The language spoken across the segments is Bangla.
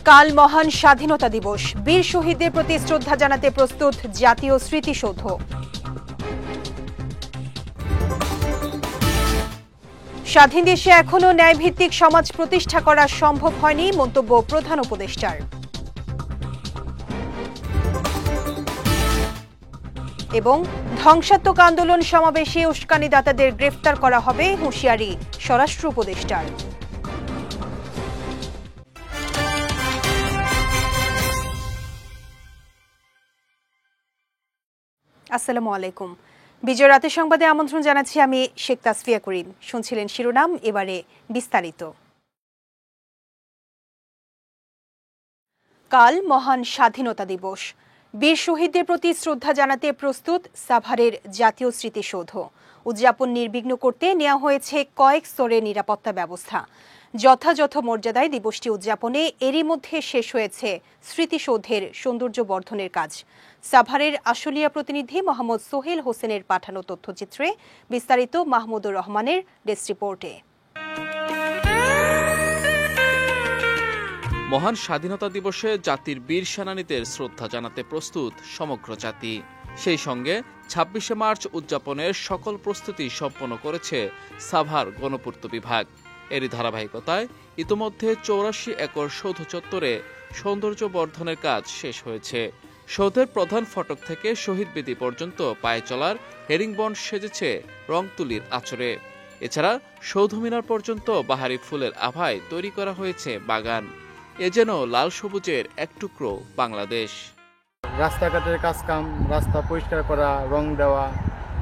কাল মহান স্বাধীনতা দিবস। বীর শহীদদের প্রতি শ্রদ্ধা জানাতে প্রস্তুত জাতীয় স্মৃতিসৌধ। স্বাধীন দেশে এখনো ন্যায়ভিত্তিক সমাজ প্রতিষ্ঠা করা সম্ভব হয়নি, মন্তব্য প্রধান উপদেষ্টার। এবং ধ্বংসাত্মক আন্দোলন সমাবেশে উস্কানিদাতাদের গ্রেফতার করা হবে, হুঁশিয়ারি স্বরাষ্ট্র উপদেষ্টার। আসসালামু আলাইকুম। বিজয় রাতের সংবাদে আমন্ত্রণ জানাচ্ছি আমি শেখ তাসফিয়া করিম। শুনছিলেন শিরোনাম, এবারে বিস্তারিত। কাল মহান স্বাধীনতা দিবস। বীর শহীদদের প্রতি শ্রদ্ধা জানাতে প্রস্তুত সাভারের জাতীয় স্মৃতিসৌধ। উদযাপন নির্বিঘ্ন করতে নেওয়া হয়েছে কয়েক স্তরের নিরাপত্তা ব্যবস্থা। যথাযথ মর্যাদায় দিবসটি উদযাপনে এরই মধ্যে শেষ হয়েছে স্মৃতিসৌধের সৌন্দর্য বর্ধনের কাজ। সাভারের আশুলিয়া প্রতিনিধি মোহাম্মদ সোহেল হোসেনের পাঠানো তথ্যচিত্রে বিস্তারিত মাহমুদুর রহমানের ডেস্ক রিপোর্টে। মহান স্বাধীনতা দিবসে জাতির বীর সেনানীদের শ্রদ্ধা জানাতে প্রস্তুত সমগ্র জাতি। সেই সঙ্গে ২৬শে মার্চ উদযাপনের সকল প্রস্তুতি সম্পন্ন করেছে সাভার গণপূর্ত বিভাগ। এরই ধারাবাহিকতায় ইতোমধ্যে ৮৪ একর সৌধ চত্বরে সৌন্দর্য বর্ধনের কাজ শেষ হয়েছে। সৌধের প্রধান ফটক থেকে শহীদ বেদি পর্যন্ত পায়ে চলার হেরিংবন সেজেছে রং তুলির আঁচড়ে। এছাড়া সৌধ মিনার পর্যন্ত বাহারি ফুলের আভায় তৈরি করা হয়েছে বাগান। এ যেন লাল সবুজের এক টুকরো বাংলাদেশ। রাস্তাঘাটের কাজকাম, রাস্তা পরিষ্কার করা, রং দেওয়া,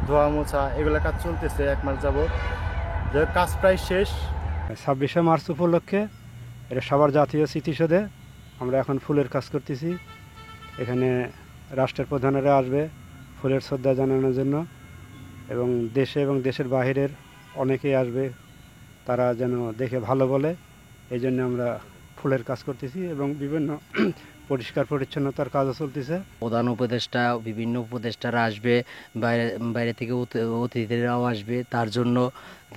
ধোয়া মোছা, এগুলো কাজ চলতেছে ১ মাস যাবত। কাজ প্রায় শেষ। ২৬শে মার্চ উপলক্ষে এটা সবার জাতীয় স্মৃতিসৌধে আমরা এখন ফুলের কাজ করতেছি। এখানে রাষ্ট্রের প্রধানেরা আসবে ফুলের শ্রদ্ধা জানানোর জন্য, এবং দেশে এবং দেশের বাহিরের অনেকেই আসবে, তারা যেন দেখে ভালো বলে, এই জন্য আমরা ফুলের কাজ করতেছি এবং বিভিন্ন পরিষ্কার পরিচ্ছন্নতার কাজও চলতেছে। প্রধান উপদেষ্টা, বিভিন্ন উপদেষ্টারা আসবে, বাইরে থেকে অতিথিরাও আসবে, তার জন্য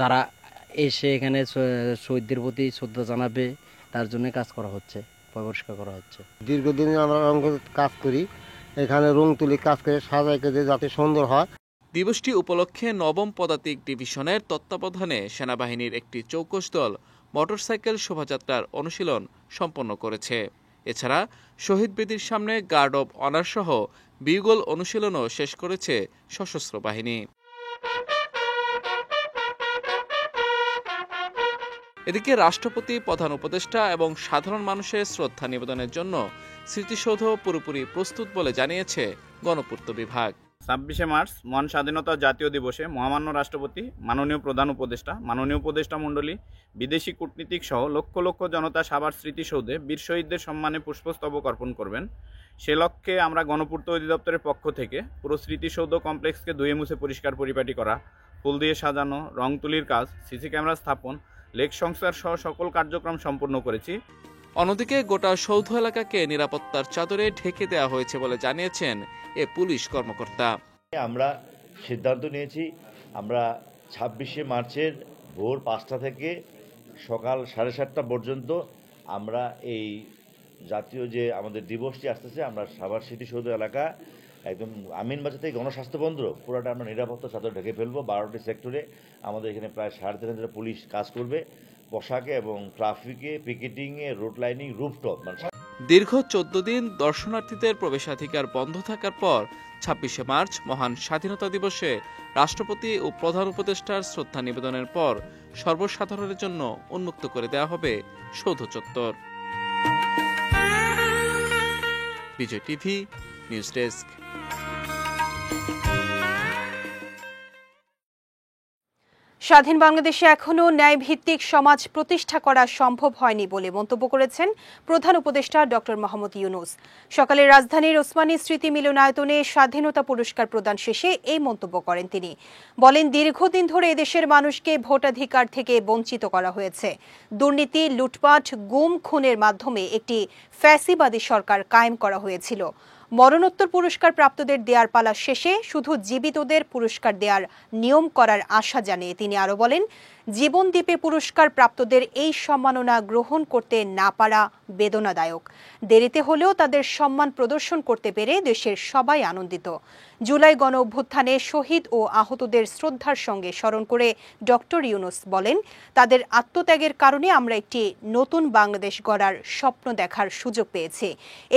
তারা এসে এখানে শহীদদের প্রতি শ্রদ্ধা জানাবে, তার জন্য কাজ করা হচ্ছে, পরিষ্কার করা হচ্ছে। দীর্ঘদিন আমরা রং কাজ করি, এখানে রং তুলি কাজ করে সাজাই করে যাতে সুন্দর হয়। দিবসটি উপলক্ষে ৯ম পদাতিক ডিভিশনের তত্ত্বাবধানে সেনাবাহিনীর একটি চৌকস দল মোটরসাইকেল শোভাযাত্রার অনুশীলন সম্পন্ন করেছে। এছাড়া শহীদ বেদির সামনে গার্ড অব অনার সহ বিউগল অনুশীলনও শেষ করেছে সশস্ত্র বাহিনী। এদিকে রাষ্ট্রপতি, প্রধান উপদেষ্টা এবং সাধারণ মানুষের শ্রদ্ধা নিবেদনের জন্য স্মৃতিসৌধ পুরোপুরি প্রস্তুত বলে জানিয়েছে গণপূর্ত বিভাগ। ২৬শে মার্চ মহান স্বাধীনতা জাতীয় দিবসে মহামান্য রাষ্ট্রপতি, মাননীয় প্রধান উপদেষ্টা, মাননীয় উপদেষ্টা মণ্ডলী, বিদেশি কূটনীতিক সহ লক্ষ লক্ষ জনতা সাভার স্মৃতিসৌধে বীর শহীদদের সম্মানে পুষ্পস্তবক অর্পণ করবেন। সে লক্ষ্যে আমরা গণপূর্ত অধিদপ্তরের পক্ষ থেকে পুরো স্মৃতিসৌধ কমপ্লেক্সকে ধুয়ে মুছে পরিষ্কার পরিপাটি করা, ফুল দিয়ে সাজানো, রং তুলির কাজ, সিসি ক্যামেরা স্থাপন, লেক সংস্কার সহ সকল কার্যক্রম সম্পূর্ণ করেছি। অন্যদিকে গোটা সৌধ এলাকাকে নিরাপত্তার চাদরে ঢেকে দেওয়া হয়েছে বলে জানিয়েছেন এ পুলিশ কর্মকর্তা। আমরা সিদ্ধান্ত নিয়েছি, আমরা ২৬শে মার্চের ভোর ৫টা থেকে সকাল ৭:৩০ পর্যন্ত আমরা এই জাতীয় যে আমাদের দিবসটি আসতেছে, আমরা সাভার স্মৃতিসৌধ এলাকা একদম আমিনবাজার থেকে গণস্বাস্থ্য কেন্দ্র পুরোটা আমরা নিরাপত্তা চাদর ঢেকে ফেলবো। ১২টি সেক্টরে আমাদের এখানে প্রায় ৩৫০০ পুলিশ কাজ করবে, পোশাকে এবং ট্রাফিকে, পিকেটিংয়ে, রুট লাইনিং, রুফটপ। দীর্ঘ ১৪ দিন দর্শনার্থীদের প্রবেশাধিকার বন্ধ থাকার পর ২৬শে মার্চ মহান স্বাধীনতা দিবসে রাষ্ট্রপতি ও প্রধান উপদেষ্টার শ্রদ্ধা নিবেদনের পর সর্বসাধারণের জন্য উন্মুক্ত করে দেওয়া হবে সৌধ চত্বর। বিজয় টিভি নিউজ ডেস্ক। স্বাধীন বাংলাদেশে এখনো ন্যায়ভিত্তিক সমাজ প্রতিষ্ঠা করা সম্ভব হয়নি বলে মন্তব্য করেছেন প্রধান উপদেষ্টা ডক্টর মোহাম্মদ ইউনূস। সকালে রাজধানীর ওসমানী স্মৃতি মিলনায়তনে স্বাধীনতা পুরস্কার প্রদান শেষে এই মন্তব্য করেন তিনি। বলেন, দীর্ঘদিন ধরে এদেশের মানুষকে ভোটাধিকার থেকে বঞ্চিত করা হয়েছে। দুর্নীতি, লুটপাট, গুম খুনের মাধ্যমে একটি ফ্যাসিবাদী সরকার কায়েম করা হয়েছিল। মরণোত্তর পুরস্কার প্রাপ্তদের দেয়ার পালা শেষে শুধু জীবিতদের পুরস্কার দেওয়ার নিয়ম করার আশা জানিয়ে তিনি আরো বলেন, জীবনদীপে পুরস্কার প্রাপ্তদের এই সম্মাননা গ্রহণ করতে না পারা বেদনাদায়ক। দেরিতে হলেও তাদের সম্মান প্রদর্শন করতে পেরে দেশের সবাই আনন্দিত। জুলাই গণ অভ্যুত্থানে শহীদ ও আহতদের শ্রদ্ধার সঙ্গে স্মরণ করে ডক্টর ইউনূস বলেন, তাদের আত্মত্যাগের কারণে আমরা একটি নতুন বাংলাদেশ গড়ার স্বপ্ন দেখার সুযোগ পেয়েছি।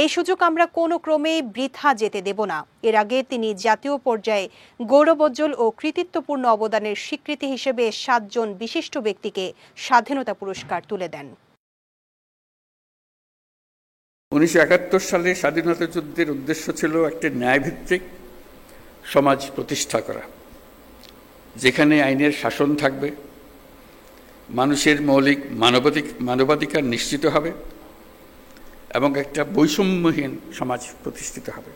এই সুযোগ আমরা কোনো ক্রমেই বৃথা যেতে দেব না। এর আগে তিনি জাতীয় পর্যায়ে গৌরবোজ্জ্বল ও কৃতিত্বপূর্ণ অবদানের স্বীকৃতি হিসেবে 7 জন বিশিষ্ট ব্যক্তিকে স্বাধীনতা পুরস্কার তুলে দেন। 1971 সালে স্বাধীনতা যুদ্ধের উদ্দেশ্য ছিল একটি ন্যায়ভিত্তিক সমাজ প্রতিষ্ঠা করা, যেখানে আইনের শাসন থাকবে, মানুষের মৌলিক মানবাধিকার নিশ্চিত হবে এবং একটা বৈষম্যহীন সমাজ প্রতিষ্ঠিত হবে।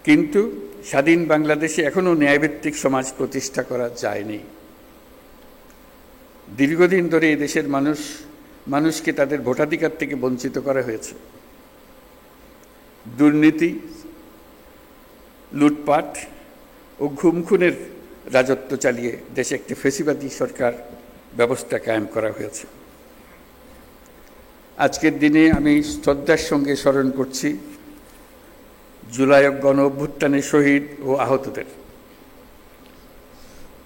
কিন্তু স্বাধীন বাংলাদেশে এখনো ন্যায়ভিত্তিক সমাজ প্রতিষ্ঠা করা যায়নি। দীর্ঘদিন ধরে এই দেশের মানুষকে তাদের ভোটাধিকার থেকে বঞ্চিত করা হয়েছে। দুর্নীতি, লুটপাট ও খুনের রাজত্ব চালিয়ে দেশে একটি ফ্যাসিবাদী সরকার ব্যবস্থা কায়েম করা হয়েছে। আজকের দিনে আমি শ্রদ্ধার সঙ্গে স্মরণ করছি জুলাই গণ অভ্যুত্থানের শহীদ ও আহতদের।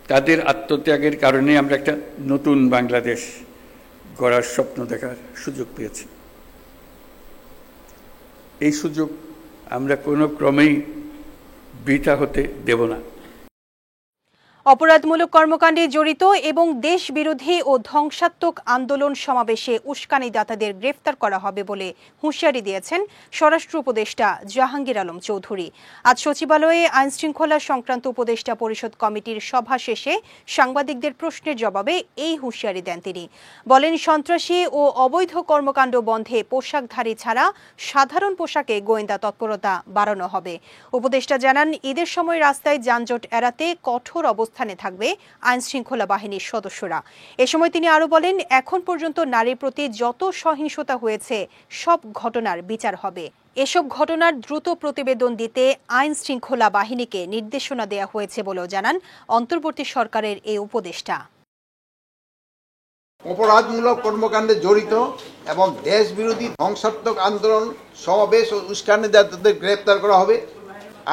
তাদের আত্মত্যাগের কারণে আমরা একটা নতুন বাংলাদেশ গড়ার স্বপ্ন দেখার সুযোগ পেয়েছি। এই সুযোগ আমরা কোনো ক্রমেই বৃথা হতে দেব না। অপরাধমূলক কর্মকাণ্ডে জড়িত এবং দেশ বিরোধী ও ধ্বংসাত্মক আন্দোলন সমাবেশে উস্কানিদাতাদের গ্রেফতার করা হবে বলে হুঁশিয়ারি দিয়েছেন স্বরাষ্ট্র উপদেষ্টা জাহাঙ্গীর আলম চৌধুরী। আজ সচিবালয়ে আইনশৃঙ্খলা সংক্রান্ত উপদেষ্টা পরিষদ কমিটির সভা শেষে সাংবাদিকদের প্রশ্নের জবাবে এই হুঁশিয়ারি দেন তিনি। বলেন, সন্ত্রাসী ও অবৈধ কর্মকাণ্ড বন্ধে পোশাকধারী ছাড়া সাধারণ পোশাকে গোয়েন্দা তৎপরতা বাড়ানো হবে। উপদেষ্টা জানান, ঈদের সময় রাস্তায় যানজট এড়াতে কঠোর অবস্থানে থাকবে আইনশৃঙ্খলা বাহিনীর সদস্যরা। এ সময় তিনি আরো বলেন, এখন পর্যন্ত নারীর প্রতি যত সহিংসতা হয়েছে সব ঘটনার বিচার হবে। এসব ঘটনার দ্রুত প্রতিবেদন দিতে আইন শৃঙ্খলা বাহিনীকে নির্দেশনা দেওয়া হয়েছে বলেও জানান অন্তর্বর্তী সরকারের এই উপদেষ্টা। অপরাধমূলক কর্মকাণ্ডে জড়িত এবং দেশ বিরোধী ধ্বংসাত্মক আন্দোলন সমাবেশ ও উস্কানিদাতাদের গ্রেপ্তার করা হবে।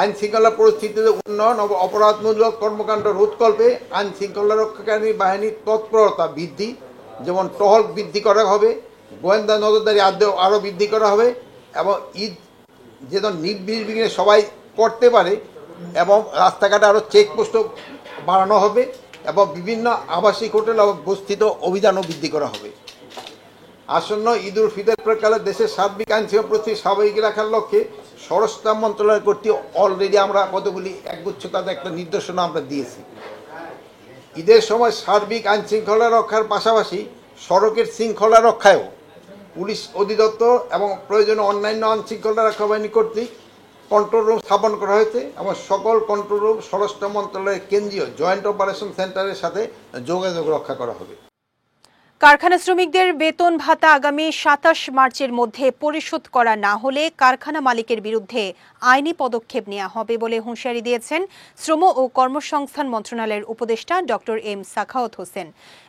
আইন শৃঙ্খলা পরিস্থিতিতে উন্নয়ন ও অপরাধমূলক কর্মকাণ্ড রোধকল্পে আইন শৃঙ্খলা রক্ষাকারী বাহিনীর তৎপরতা বৃদ্ধি, যেমন টহল বৃদ্ধি করা হবে, গোয়েন্দা নজরদারি আরও বৃদ্ধি করা হবে এবং ঈদ যেন নির্বিঘ্নে সবাই করতে পারে এবং রাস্তাঘাটে আরও চেকপোস্টও বাড়ানো হবে এবং বিভিন্ন আবাসিক হোটেল ও বস্তিতে অভিযানও বৃদ্ধি করা হবে। আসন্ন ঈদ উল ফিতর প্রাক্কালে দেশের সার্বিক আইনশৃঙ্খলা পরিস্থিতি স্বাভাবিক রাখার লক্ষ্যে স্বরাষ্ট্র মন্ত্রণালয় কর্তৃক অলরেডি আমরা কতগুলি একগুচ্ছ তাদের একটা নির্দেশনা আমরা দিয়েছি। ঈদের সময় সার্বিক আইনশৃঙ্খলা রক্ষার পাশাপাশি সড়কের শৃঙ্খলা রক্ষায়ও পুলিশ অধিদপ্তর এবং প্রয়োজনীয় অন্যান্য আইনশৃঙ্খলা রক্ষা বাহিনী কর্তৃক কন্ট্রোল রুম স্থাপন করা হয়েছে এবং সকল কন্ট্রোল রুম স্বরাষ্ট্র মন্ত্রণালয়ের কেন্দ্রীয় জয়েন্ট অপারেশন সেন্টারের সাথে যোগাযোগ রক্ষা করা হবে। কারখানা শ্রমিকদের বেতন ভাতা আগামী 27 মার্চের মধ্যে পরিশোধ করা না হলে কারখানা মালিকের বিরুদ্ধে আইনি পদক্ষেপ নেওয়া হবে বলে হুঁশিয়ারি দিয়েছেন শ্রম ও কর্মসংস্থান মন্ত্রণালয়ের উপদেষ্টা ডক্টর এম সাখাওয়াত হোসেন।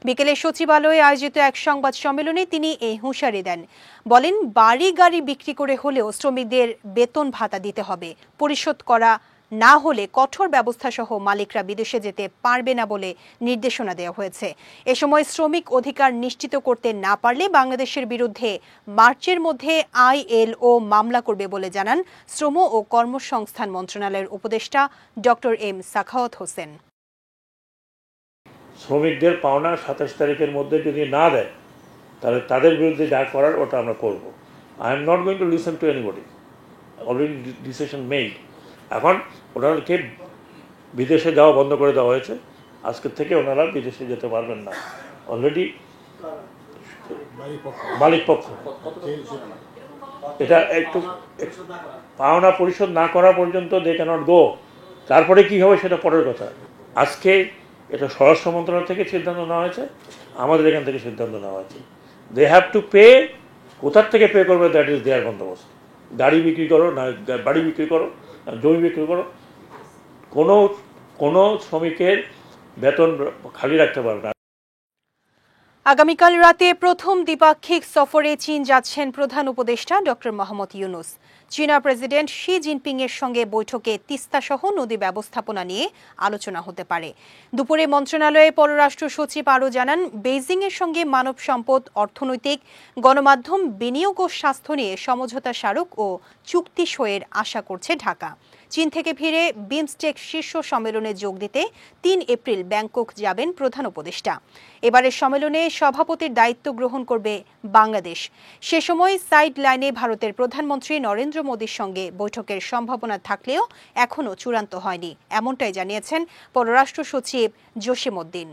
বিকেলে সচিবালয়ে আয়োজিত এক সংবাদ সম্মেলনে তিনি এই হুঁশিয়ারি দেন। বলেন, বাড়ি গাড়ি বিক্রি করে হলেও শ্রমিকদের বেতন ভাতা দিতে হবে। পরিশোধ করা না হলে কঠোর ব্যবস্থা সহ মালিকরা বিদেশে যেতে পারবে না বলে নির্দেশনা দেওয়া হয়েছে। এ সময় শ্রমিক অধিকার নিশ্চিত করতে না পারলে বাংলাদেশের বিরুদ্ধে মার্চের মধ্যে ILO মামলা করবে বলে জানান শ্রম ও কর্মসংস্থান মন্ত্রণালয়ের উপদেষ্টা ডক্টর এম সাখাওয়াত হোসেন। শ্রমিকদের পাওনা 27 তারিখের মধ্যে যদি না দেয় তাহলে তাদের বিরুদ্ধে যা করার ওটা আমরা করব। I am not going to listen to anybody, already decision made. এখন ওনাদেরকে বিদেশে যাওয়া বন্ধ করে দেওয়া হয়েছে। আজকের থেকে ওনারা বিদেশে যেতে পারবেন না। অলরেডি মালিক পক্ষ এটা একটু পাওনা পরিশোধ না করা পর্যন্ত দে ক্যানট গো। তারপরে কি হবে সেটা পরের কথা। আজকে এটা স্বরাষ্ট্র মন্ত্রণালয় থেকে সিদ্ধান্ত নেওয়া হয়েছে, আমাদের এখান থেকে সিদ্ধান্ত নেওয়া হয়েছে। They have to pay. কোথার থেকে পে করবে দ্যাট ইজ দেয়ার বন্দোবস্ত। গাড়ি বিক্রি করো না বাড়ি বিক্রি করো, জমি বিক্রি করো, কোনো শ্রমিকের বেতন খালি রাখতে পারবে না। আগামীকাল রাতে প্রথম দ্বিপাক্ষিক সফরে চীন যাচ্ছেন প্রধান উপদেষ্টা ডক্টর মোহাম্মদ ইউনূস। চীনা প্রেসিডেন্ট শি জিনপিং এর সঙ্গে বৈঠকে তিস্তা সহ নদী ব্যবস্থাপনা নিয়ে আলোচনা হতে পারে। দুপুরে মন্ত্রণালয়ে পররাষ্ট্র সচিব আরও জানান, বেইজিং এর সঙ্গে মানব সম্পদ, অর্থনৈতিক, গণমাধ্যম, বিনিয়োগ ও স্বাস্থ্য নিয়ে সমঝোতা স্মারক ও চুক্তি সইয়ের আশা করছে ঢাকা। চীন থেকে ফিরে বিমস্টেক শীর্ষ সম্মেলনে যোগ দিতে ৩ এপ্রিল ব্যাংকক যাবেন প্রধান উপদেষ্টা। এবারের সম্মেলনে সভাপতির দায়িত্ব গ্রহণ করবে বাংলাদেশ। সে সময় সাইড লাইনে ভারতের প্রধানমন্ত্রী নরেন্দ্র মোদীর সঙ্গে বৈঠকের সম্ভাবনা থাকলেও এখনও চূড়ান্ত হয়নি, এমনটাই জানিয়েছেন পররাষ্ট্র সচিব জসিমউদ্দিন।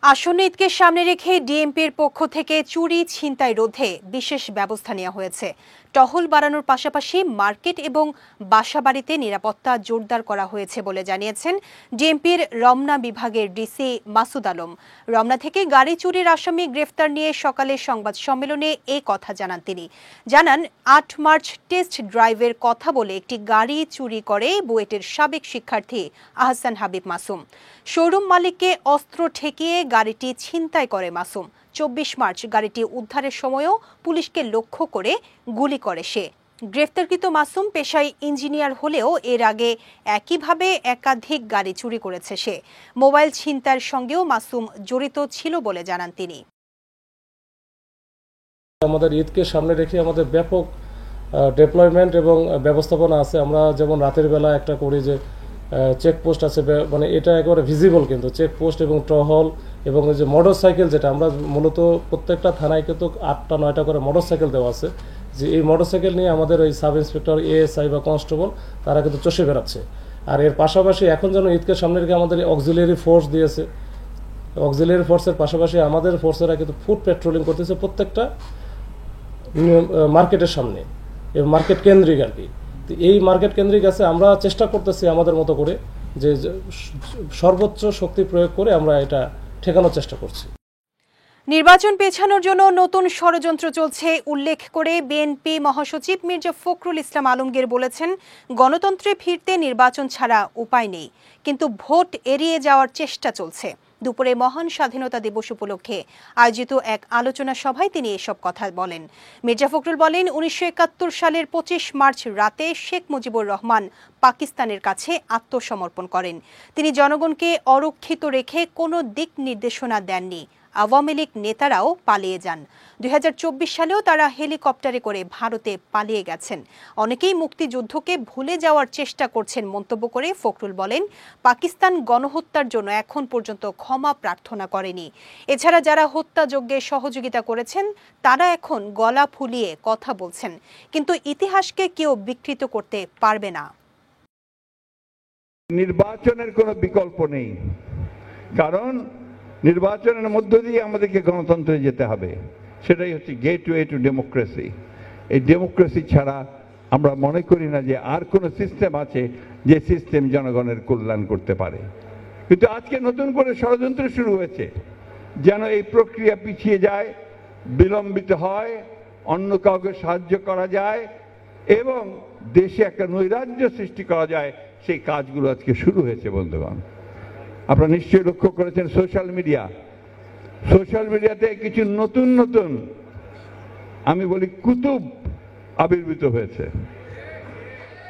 আসন্ন ঈদকে সামনে রেখে ডিএমপির পক্ষ থেকে চুরি ছিনতাই রোধে বিশেষ ব্যবস্থা নেওয়া হয়েছে। টহল বাড়ানোর পাশাপাশি মার্কেট এবং বাসাবাড়িতে নিরাপত্তা জোরদার করা হয়েছে বলে জানিয়েছেন ডিএমপির রমনা বিভাগের ডিসি মাসুদ আলম। রমনা থেকে গাড়ি চুরির আসামি গ্রেফতার নিয়ে সকালে সংবাদ সম্মেলনে এই কথা জানান তিনি। জানান, ৮ মার্চ টেস্ট ড্রাইভের কথা বলে একটি গাড়ি চুরি করে বুয়েটের সাবেক শিক্ষার্থী আহসান হাবিব মাসুম। শোরুম মালিককে অস্ত্র ঠেকিয়ে গাড়িটি ছিনতাই করে মাসুম। ২৪ মার্চ গাড়িটি উদ্ধারের সময়ও পুলিশকে লক্ষ্য করে গুলি করে সে। গ্রেফতারকৃত মাসুম পেশায় ইঞ্জিনিয়ার হলেও এর আগে একইভাবে একাধিক গাড়ি চুরি করেছে সে। মোবাইল ছিনতাইয়ের সঙ্গেও মাসুম জড়িত ছিল বলে জানান তিনি। আমাদের ঈদকে সামনে রেখে আমাদের ব্যাপক ডেপ্লয়মেন্ট এবং ব্যবস্থাপনা আছে। আমরা যেমন রাতের বেলা একটা করি যে চেকপোস্ট আছে, মানে এটা একেবারে ভিজিবল, কিন্তু চেকপোস্ট এবং টহল এবং ওই যে মোটর সাইকেল, যেটা আমরা মূলত প্রত্যেকটা থানায় কিন্তু 8টা 9টা করে মোটর সাইকেল দেওয়া আছে, যে এই মোটর সাইকেল নিয়ে আমাদের ওই সাব ইন্সপেক্টর, এএসআই বা কনস্টেবল তারা কিন্তু চষে বেড়াচ্ছে। আর এর পাশাপাশি এখন যেন ঈদকে সামনে রেখে আমাদের অক্সিলিয়ারি ফোর্স দিয়েছে। অক্সিলিয়ারি ফোর্সের পাশাপাশি আমাদের ফোর্সেরা কিন্তু ফুড পেট্রোলিং করতেছে প্রত্যেকটা মার্কেটের সামনে, এবং মার্কেট কেন্দ্রিক আর কি। তো এই মার্কেট কেন্দ্রিক আছে, আমরা চেষ্টা করতেছি আমাদের মতো করে যে সর্বোচ্চ শক্তি প্রয়োগ করে আমরা এটা ঠেকানোর চেষ্টা করছি। নির্বাচন পেছানোর জন্য নতুন ষড়যন্ত্র চলছে উল্লেখ করে বিএনপি মহাসচিব মির্জা ফখরুল ইসলাম আলমগীর বলেছেন, গণতন্ত্রে ফিরতে নির্বাচন ছাড়া উপায় নেই, কিন্তু ভোট এড়িয়ে যাওয়ার চেষ্টা চলছে। দুপুরে মহান স্বাধীনতা দিবস উপলক্ষে আয়োজিত এক আলোচনা সভায় তিনি এসব কথা বলেন। মির্জা ফখরুল বলেন, ১৯৭১ সালের ২৫ মার্চ রাতে শেখ মুজিবুর রহমান পাকিস্তানের কাছে আত্মসমর্পণ করেন। তিনি জনগণকে অরক্ষিত রেখে কোনো দিক নির্দেশনা দেননি। আওয়ামী লীগ নেতারাও পালিয়ে যান। ২০২৪ সালেও তারা হেলিকপ্টারে করে ভারতে পালিয়ে গেছেন। অনেকেই মুক্তিযুদ্ধকে ভুলে যাওয়ার চেষ্টা করছেন মন্তব্য করে ফখরুল বলেন, পাকিস্তান গণহত্যার জন্য এখন পর্যন্ত ক্ষমা প্রার্থনা করেনি। এছাড়া যারা হত্যাযজ্ঞে সহযোগিতা করেছেন তারা এখন গলা ফুলিয়ে কথা বলছেন, কিন্তু ইতিহাসকে কেউ বিকৃত করতে পারবে না। নির্বাচনের কোনো বিকল্প নেই, কারণ নির্বাচনের মধ্য দিয়ে আমাদেরকে গণতন্ত্রে যেতে হবে। সেটাই হচ্ছে গেটওয়ে টু ডেমোক্রেসি। এই ডেমোক্রেসি ছাড়া আমরা মনে করি না যে আর কোনো সিস্টেম আছে যে সিস্টেম জনগণের কল্যাণ করতে পারে। কিন্তু আজকে নতুন করে ষড়যন্ত্র শুরু হয়েছে যেন এই প্রক্রিয়া পিছিয়ে যায়, বিলম্বিত হয়, অন্য কাউকে সাহায্য করা যায় এবং দেশে একটা নৈরাজ্য সৃষ্টি করা যায়। সেই কাজগুলো আজকে শুরু হয়েছে বন্ধুগণ। আপনারা নিশ্চয়ই লক্ষ্য করেছেন সোশ্যাল মিডিয়াতে কিছু নতুন নতুন, আমি বলি, কুতুব আবির্ভূত হয়েছে।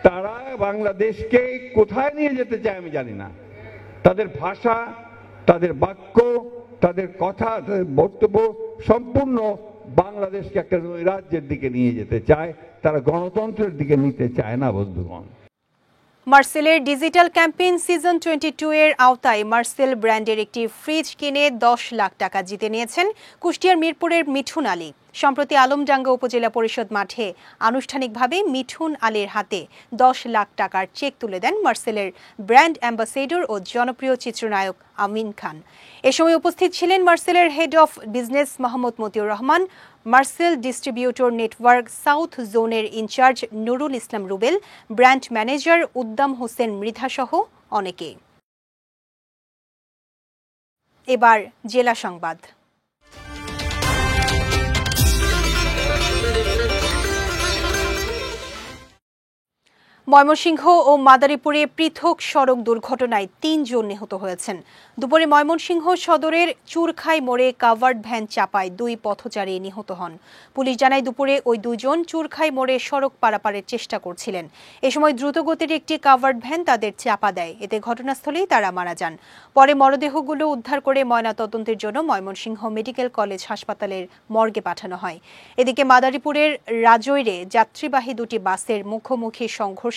তারা বাংলাদেশকে কোথায় নিয়ে যেতে চায় আমি জানি না। তাদের ভাষা, তাদের বাক্য, তাদের কথা, তাদের বক্তব্য সম্পূর্ণ বাংলাদেশকে একটা নৈরাজ্যের দিকে নিয়ে যেতে চায়। তারা গণতন্ত্রের দিকে নিতে চায় না বন্ধুগণ। মার্সেলের ডিজিটাল ক্যাম্পেইন সিজন 22 এর আওতায় মার্সেল ব্র্যান্ডের একটি ফ্রিজ কিনে 10 লাখ টাকা জিতে নিয়েছেন কুষ্টিয়ার মিরপুরের মিঠুন আলী। সম্প্রতি আলমডাঙ্গা উপজেলা পরিষদ মাঠে আনুষ্ঠানিকভাবে মিঠুন আলীর হাতে 10 লাখ টাকার চেক তুলে দেন মার্সেলের ব্র্যান্ড অ্যাম্বাসেডর ও জনপ্রিয় চিত্রনায়ক আমিন খান। এ সময় উপস্থিত ছিলেন মার্সেলের head of business Mohammad Motiur Rahman, Marcel distributor network south জোনের incharge Nurul Islam Rubel, brand manager Uddam Hossain Mridha সহ অনেকে। এবার জেলা সংবাদ। ময়মনসিংহ ও মাদারীপুরে পৃথক সড়ক দুর্ঘটনায় ৩ জন নিহত হয়েছেন। দুপুরে ময়মনসিংহ সদরের চুরখাই মোড়ে কাভার্ড ভ্যান চাপায় ২ পথচারী নিহত হন। পুলিশ জানায় দুপুরে ওই ২ জন চুরখাই মোড়ে সড়ক পারাপারের চেষ্টা করছিলেন। এ সময় দ্রুতগতির একটি কাভার্ড ভ্যান তাদের চাপা দেয়। এতে ঘটনাস্থলেই তারা মারা যান। পরে মরদেহগুলো উদ্ধার করে ময়নাতদন্তের জন্য ময়মনসিংহ মেডিকেল কলেজ হাসপাতালের মর্গে পাঠানো হয়। এদিকে মাদারীপুরের রাজৈরে যাত্রীবাহী দুটি বাসের মুখোমুখি সংঘর্ষে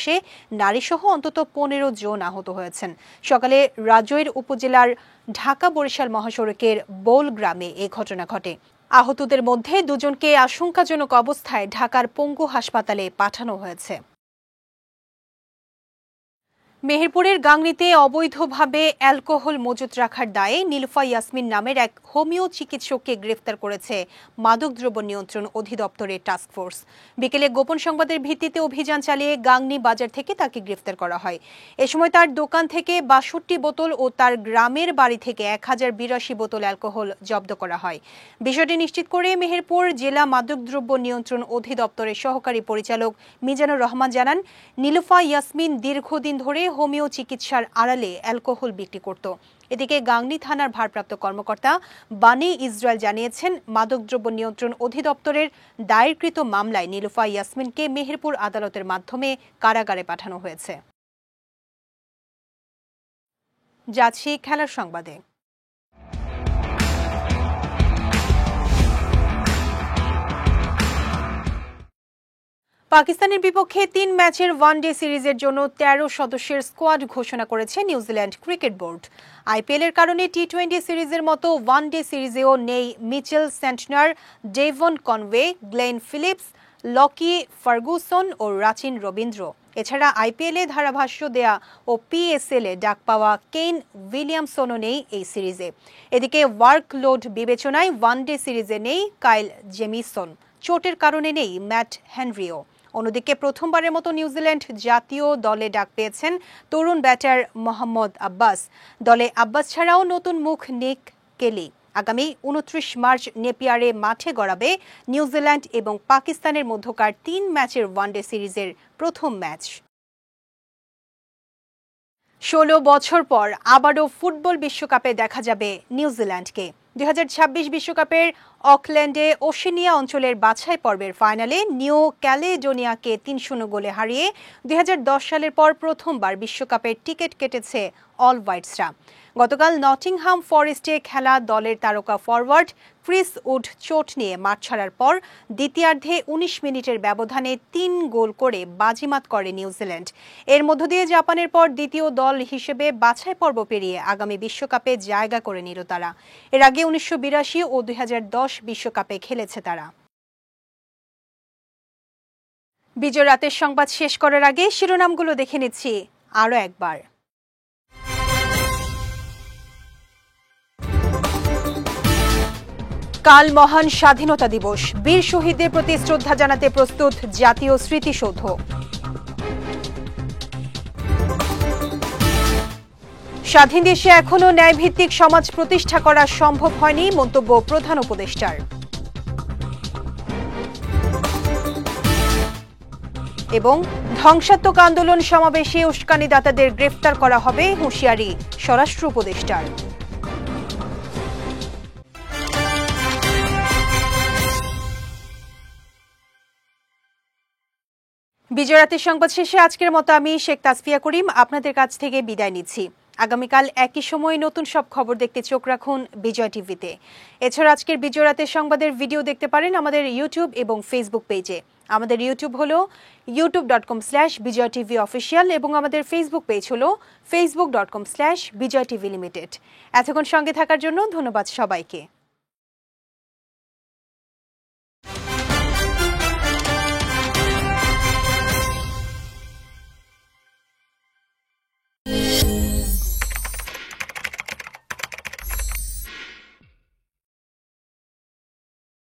নারীসহ অন্তত ১৫ জন আহত হয়েছেন। সকালে রাজৈর উপজেলার ঢাকা-বরিশাল মহাসড়কের বোল গ্রামে এ ঘটনা ঘটে। আহতদের মধ্যে ২ জনকে আশঙ্কাজনক অবস্থায় ঢাকার পঙ্গু হাসপাতালে পাঠানো হয়েছে। মেহেরপুরের গাংনীতে অবৈধভাবে অ্যালকোহল মজুত রাখার দায়ে নীলুফা ইয়াসমিন নামের এক হোমিও চিকিৎসককে গ্রেফতার করেছে মাদকদ্রব্য নিয়ন্ত্রণ অধিদপ্তরের টাস্কফোর্স। বিকেলে গোপন সংবাদের ভিত্তিতে অভিযান চালিয়ে গাংনী বাজার থেকে তাকে গ্রেফতার করা হয়। এ সময় তার দোকান থেকে ৬২ বোতল ও তার গ্রামের বাড়ি থেকে ১০৮২ বোতল অ্যালকোহল জব্দ করা হয়। বিষয়টি নিশ্চিত করে মেহেরপুর জেলা মাদকদ্রব্য নিয়ন্ত্রণ অধিদপ্তরের সহকারী পরিচালক মিজানুর রহমান জানান, নীলুফা ইয়াসমিন দীর্ঘদিন ধরে হোমিও চিকিৎসার আড়ালে অ্যালকোহল বিক্রি করত। এদিকে গাংনী থানার ভারপ্রাপ্ত কর্মকর্তা বানি ইসরায়েল জানিয়েছেন, মাদকদ্রব্য নিয়ন্ত্রণ অধিদপ্তরের দায়েরকৃত মামলায় নীলুফা ইয়াসমিনকে মেহেরপুর আদালতের মাধ্যমে কারাগারে পাঠানো হয়েছে। যাচ্ছি খেলার সংবাদে। পাকিস্তানের বিপক্ষে ৩ ম্যাচের ওয়ানডে সিরিজের জন্য ১৩ সদস্যের স্কোয়াড ঘোষণা করেছে নিউজিল্যান্ড ক্রিকেট বোর্ড। আইপিএলের কারণে টি-20 সিরিজের মতো ওয়ানডে সিরিজেও নেই Mitchell Santner, Devon Conway, Glenn Phillips, Lockie Ferguson ও রাচিন রবীন্দ্র। এছাড়া আইপিএলে ধারাভাষ্য দেয়া ও পিএসএলে ডাক পাওয়া কেইন উইলিয়ামসনও নেই এই সিরিজে। এদিকে ওয়ার্কলোড বিবেচনায় ওয়ানডে সিরিজে নেই কাইল জেমিসন, চোটের কারণে নেই ম্যাট হেনরিও। অন্যদিকে প্রথমবারের মতো নিউজিল্যান্ড জাতীয় দলে ডাক পেয়েছেন তরুণ ব্যাটার মোহাম্মদ আব্বাস। দলে আব্বাস ছাড়াও নতুন মুখ নিক কেলি। আগামী ২৯ মার্চ নেপিয়ারে মাঠে গড়াবে নিউজিল্যান্ড এবং পাকিস্তানের মধ্যকার ৩ ম্যাচের ওয়ানডে সিরিজের প্রথম ম্যাচ। ১৬ বছর পর আবারও ফুটবল বিশ্বকাপে দেখা যাবে নিউজিল্যান্ডকে। ২০২৬ বিশ্বকাপের অকল্যান্ডে ওশেনিয়া অঞ্চলের বাছাই পর্বের ফাইনালে নিউ ক্যালেডোনিয়াকে ৩-০ গোলে হারিয়ে ২০১০ সালের পর প্রথমবার বিশ্বকাপের টিকিট কেটেছে অল হোয়াইটসরা। গতকাল নটিংহাম ফরেস্টে খেলা দলের তারকা ফরওয়ার্ড ক্রিস উড চোট নিয়ে মাঠ ছাড়ার পর দ্বিতীয়ার্ধে ১৯ মিনিটের ব্যবধানে ৩ গোল করে বাজিমাত করে নিউজিল্যান্ড। এর মধ্য দিয়ে জাপানের পর দ্বিতীয় দল হিসেবে বাছাই পর্ব পেরিয়ে আগামী বিশ্বকাপে জায়গা করে নিল তারা। এর আগে ১৯৮২ ও ২০১০ বিশ্বকাপে খেলেছে তারা। বিজয় রাতের সংবাদ শেষ করার আগে শিরোনামগুলো দেখে নিচ্ছি আরও একবার। কাল মহান স্বাধীনতা দিবস, বীর শহীদদের প্রতি শ্রদ্ধা জানাতে প্রস্তুত জাতীয় স্মৃতিসৌধ। স্বাধীন দেশে এখনো ন্যায়ভিত্তিক সমাজ প্রতিষ্ঠা করা সম্ভব হয়নি, মন্তব্য প্রধান উপদেষ্টার। এবং ধ্বংসাত্মক আন্দোলন সমাবেশে উস্কানিদাতাদের গ্রেফতার করা হবে, হুঁশিয়ারি স্বরাষ্ট্র উপদেষ্টার। বিজয় রাতের সংবাদ শেষে আজকের মতো আমি শেখ তাসফিয়া করিম আপনাদের কাছ থেকে বিদায় নিচ্ছি। আগামীকাল একই সময়ে নতুন সব খবর দেখতে চোখ রাখুন বিজয় টিভিতে। এছাড়া আজকের বিজয় রাতের সংবাদের ভিডিও দেখতে পারেন আমাদের ইউটিউব এবং ফেসবুক পেজে। আমাদের ইউটিউব হলো youtube.com/BijayTVOfficial এবং আমাদের ফেসবুক পেজ হলো facebook.com/BijayTVLimited। এতক্ষণ সঙ্গে থাকার জন্য ধন্যবাদ সবাইকে।